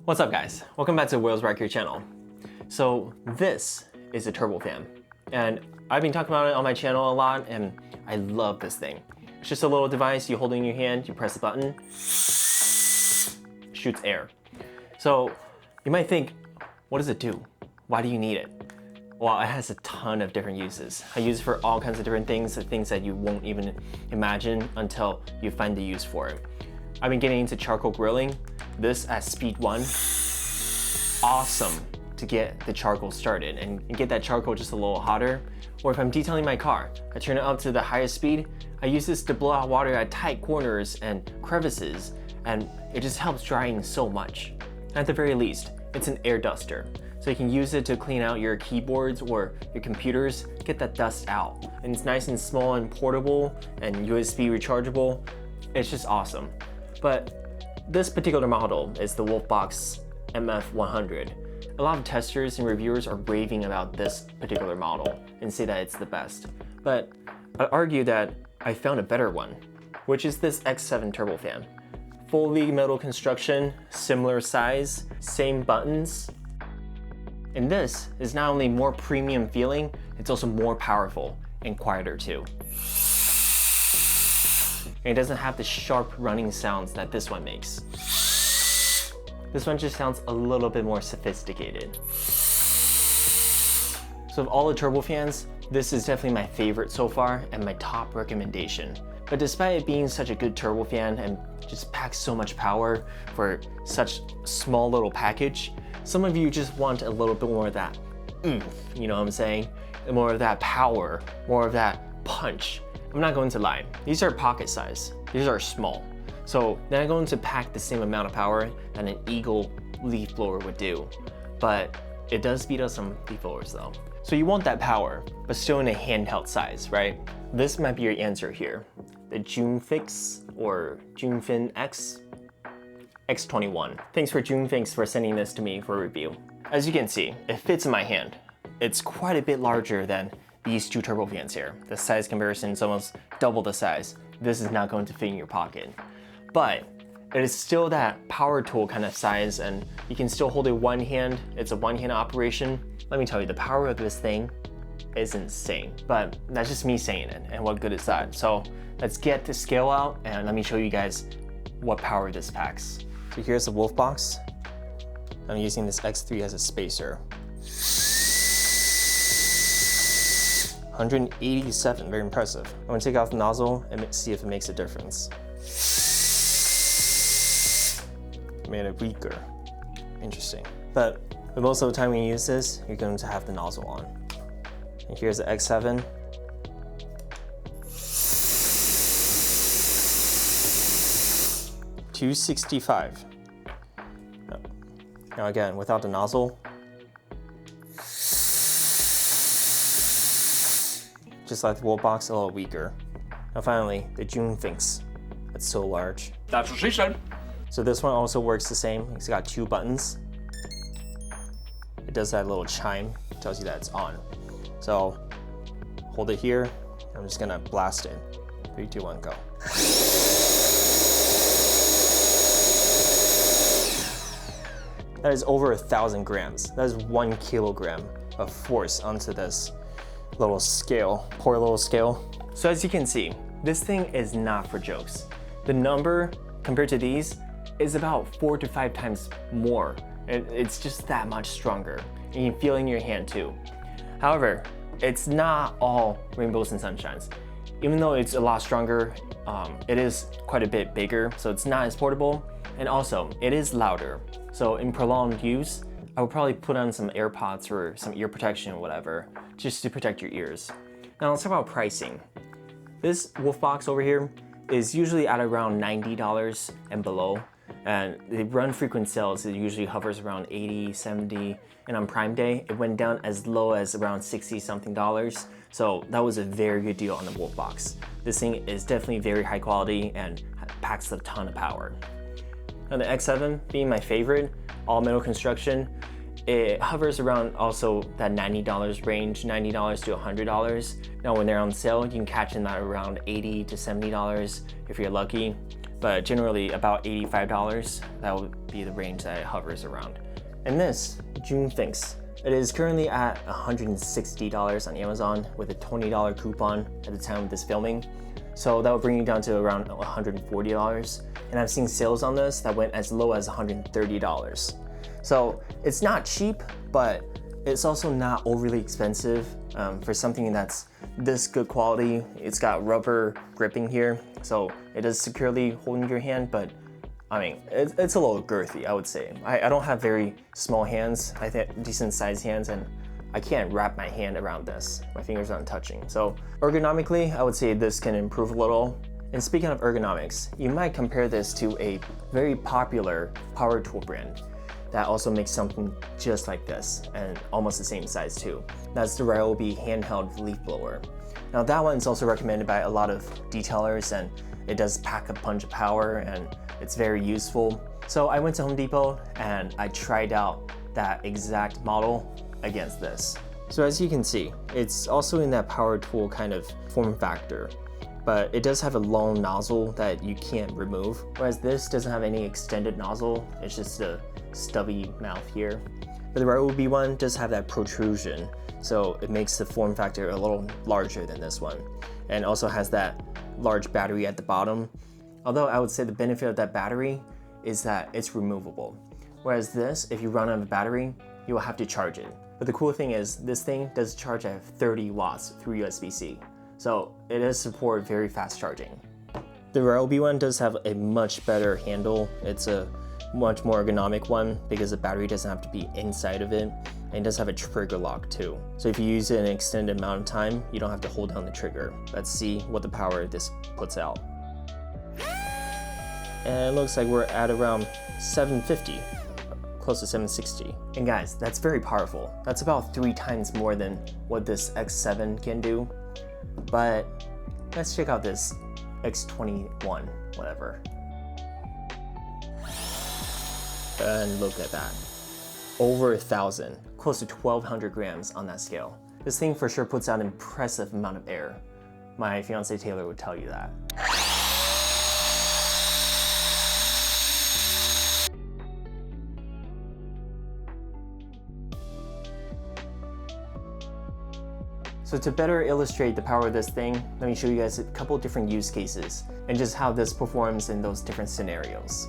What's up guys? Welcome back to Wheels Rock Your channel. So this is a turbo fan and I've been talking about it on my channel a lot and I love this thing. It's just a little device you hold in your hand, you press the button, shoots air. So you might think, what does it do? Why do you need it? Well, it has a ton of different uses. I use it for all kinds of different things that you won't even imagine until you find the use for it. I've been getting into charcoal grilling. This at speed 1, awesome to get the charcoal started and get that charcoal just a little hotter. Or if I'm detailing my car, I turn it up to the highest speed. I use this to blow out water at tight corners and crevices, and it just helps drying so much. At the very least, it's an air duster. So you can use it to clean out your keyboards or your computers, get that dust out. And it's nice and small and portable and USB rechargeable. It's just awesome. But this particular model is the Wolfbox MF100. A lot of testers and reviewers are raving about this particular model and say that it's the best. But I'd argue that I found a better one, which is this X7 turbofan. Fully metal construction, similar size, same buttons. And this is not only more premium feeling, it's also more powerful and quieter too. And it doesn't have the sharp running sounds that this one makes. This one just sounds a little bit more sophisticated. So of all the turbofans, this is definitely my favorite so far and my top recommendation. But despite it being such a good turbofan and just packs so much power for such small little package, some of you just want a little bit more of that oomph, you know what I'm saying? More of that power, more of that punch. I'm not going to lie, these are pocket size, these are small. So they're not going to pack the same amount of power that an Eagle leaf blower would do. But it does speed up some leaf blowers though. So you want that power, but still in a handheld size, right? This might be your answer here. The Jufinx or Jufinx X21. Thanks for Jufinx for sending this to me for review. As you can see, it fits in my hand. It's quite a bit larger than these two turbofans here. The size comparison is almost double the size. This is not going to fit in your pocket. But it is still that power tool kind of size and you can still hold it one hand. It's a one-hand operation. Let me tell you, the power of this thing is insane. But that's just me saying it, and what good is that? So let's get the scale out and let me show you guys what power this packs. So here's the Wolfbox. I'm using this X3 as a spacer. 187, very impressive. I'm gonna take off the nozzle and see if it makes a difference. Made it weaker. Interesting. But most of the time when you use this, you're going to have the nozzle on. And here's the X7. $265. Now again, without the nozzle, just like the Wolfbox, a little weaker. Now finally, the Jufinx. It's so large. That's what she said. So this one also works the same. It's got 2 buttons. It does that little chime, tells you that it's on. So hold it here. I'm just gonna blast it. 3, 2, 1, go. That is over 1,000 grams. That is 1 kilogram of force onto this little scale, poor little scale. So as you can see, this thing is not for jokes. The number compared to these is about 4 to 5 times more. It's just that much stronger. And you can feel it in your hand too. However, it's not all rainbows and sunshines. Even though it's a lot stronger, it is quite a bit bigger, so it's not as portable. And also, it is louder. So in prolonged use, I would probably put on some AirPods or some ear protection or whatever, just to protect your ears. Now let's talk about pricing. This Wolfbox over here is usually at around $90 and below. And the run frequent sales, it usually hovers around 80, 70, and on Prime Day, it went down as low as around 60 something dollars. So that was a very good deal on the Wolfbox. This thing is definitely very high quality and packs a ton of power. Now the X7 being my favorite, all metal construction, it hovers around also that $90 range, $90 to $100. Now when they're on sale, you can catch them at around $80 to $70 if you're lucky. but generally about $85. That would be the range that it hovers around. And this, Jufinx. It is currently at $160 on Amazon with a $20 coupon at the time of this filming. So that would bring you down to around $140. And I've seen sales on this that went as low as $130. So it's not cheap, but it's also not overly expensive for something that's this good quality. It's got rubber gripping here, so it is securely holding your hand, but I mean, it's a little girthy, I would say. I don't have very small hands. I think decent sized hands, and I can't wrap my hand around this. My fingers aren't touching. So ergonomically, I would say this can improve a little. And speaking of ergonomics, you might compare this to a very popular power tool brand that also makes something just like this and almost the same size too. That's the Ryobi handheld leaf blower. Now that one is also recommended by a lot of detailers, and it does pack a punch of power and it's very useful. So I went to Home Depot and I tried out that exact model against this. So as you can see, it's also in that power tool kind of form factor, but it does have a long nozzle that you can't remove, whereas this doesn't have any extended nozzle. It's just a stubby mouth here. But the Ryobi one does have that protrusion, so it makes the form factor a little larger than this one, and also has that large battery at the bottom. Although I would say the benefit of that battery is that it's removable, whereas this, if you run out of battery, you will have to charge it. But the cool thing is this thing does charge at 30 watts through USB-C, so it does support very fast charging. The Ryobi one does have a much better handle. It's a much more ergonomic one because the battery doesn't have to be inside of it, and it does have a trigger lock too. So if you use it an extended amount of time, you don't have to hold down the trigger. Let's see what the power this puts out. And it looks like we're at around 750, close to 760. And guys, that's very powerful. That's about 3 times more than what this X7 can do. But let's check out this X21, whatever. And look at that. Over 1,000, close to 1,200 grams on that scale. This thing for sure puts out an impressive amount of air. My fiance Taylor would tell you that. So to better illustrate the power of this thing, let me show you guys a couple different use cases and just how this performs in those different scenarios.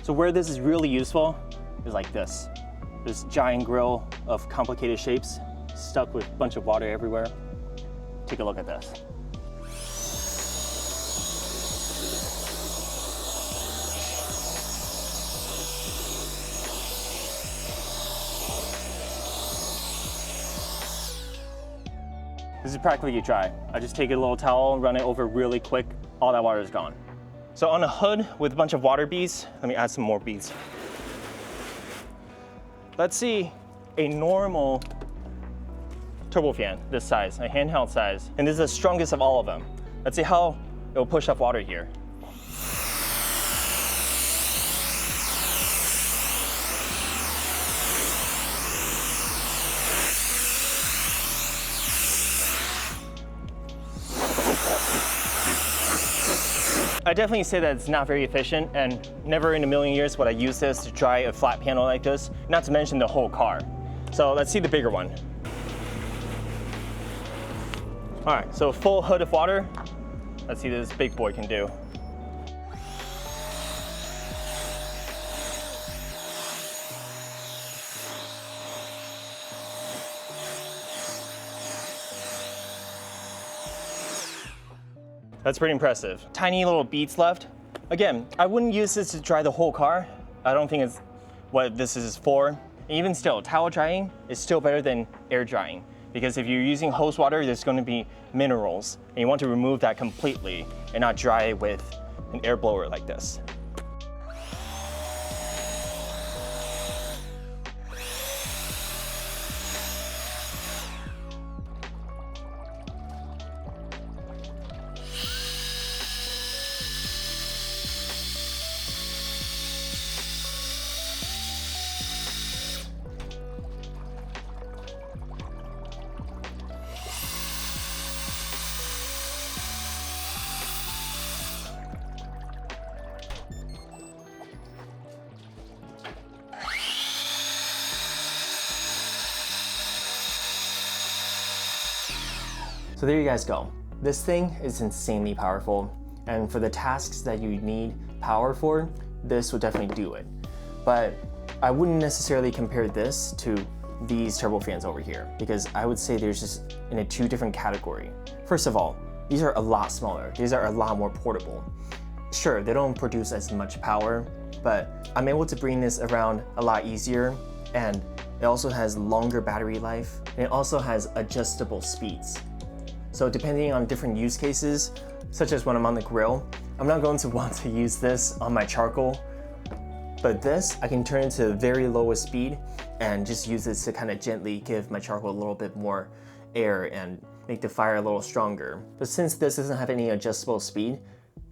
So where this is really useful is like this giant grill of complicated shapes stuck with a bunch of water everywhere. Take a look at this. This is practically dry. I just take a little towel, run it over really quick, all that water is gone. So on a hood with a bunch of water beads, let me add some more beads. Let's see a normal turbo fan this size, a handheld size, and this is the strongest of all of them. Let's see how it will push up water here. I definitely say that it's not very efficient, and never in a million years would I use this to dry a flat panel like this, not to mention the whole car. So let's see the bigger one. All right, so a full hood of water. Let's see what this big boy can do. That's pretty impressive. Tiny little beads left. Again, I wouldn't use this to dry the whole car. I don't think it's what this is for. Even still, towel drying is still better than air drying, because if you're using hose water, there's going to be minerals, and you want to remove that completely and not dry it with an air blower like this. So there you guys go. This thing is insanely powerful, and for the tasks that you need power for, this would definitely do it. But I wouldn't necessarily compare this to these turbofans over here, because I would say there's just in a two different category. First of all, these are a lot smaller. These are a lot more portable. Sure, they don't produce as much power, but I'm able to bring this around a lot easier, and it also has longer battery life, and it also has adjustable speeds. So depending on different use cases, such as when I'm on the grill, I'm not going to want to use this on my charcoal, but this I can turn into very lowest speed and just use this to kind of gently give my charcoal a little bit more air and make the fire a little stronger. But since this doesn't have any adjustable speed,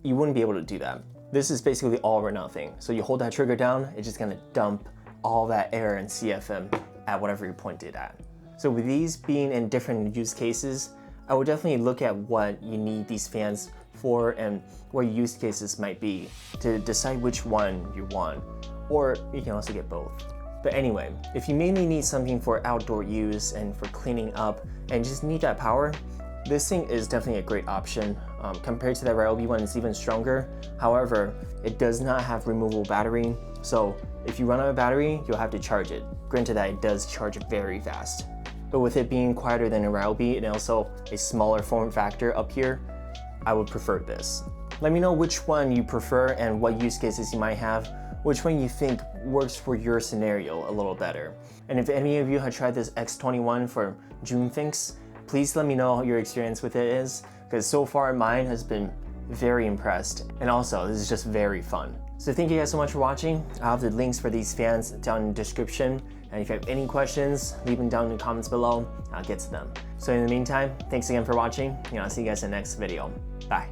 you wouldn't be able to do that. This is basically all or nothing. So you hold that trigger down, it's just gonna dump all that air and CFM at whatever you point it at. So with these being in different use cases, I would definitely look at what you need these fans for and what use cases might be to decide which one you want, or you can also get both. But anyway, if you mainly need something for outdoor use and for cleaning up and just need that power, this thing is definitely a great option. Compared to the Ryobi one, it's even stronger. However, it does not have removable battery, so if you run out of battery, you'll have to charge it. Granted that it does charge very fast. But with it being quieter than a Ryobi and also a smaller form factor up here, I would prefer this. Let me know which one you prefer and what use cases you might have, which one you think works for your scenario a little better. And if any of you have tried this X21 for Jufinx, please let me know how your experience with it is, because so far mine has been very impressed, and also this is just very fun. So thank you guys so much for watching. I'll have the links for these fans down in the description, and if you have any questions, leave them down in the comments below, I'll get to them. So in the meantime, thanks again for watching, and I'll see you guys in the next video. Bye.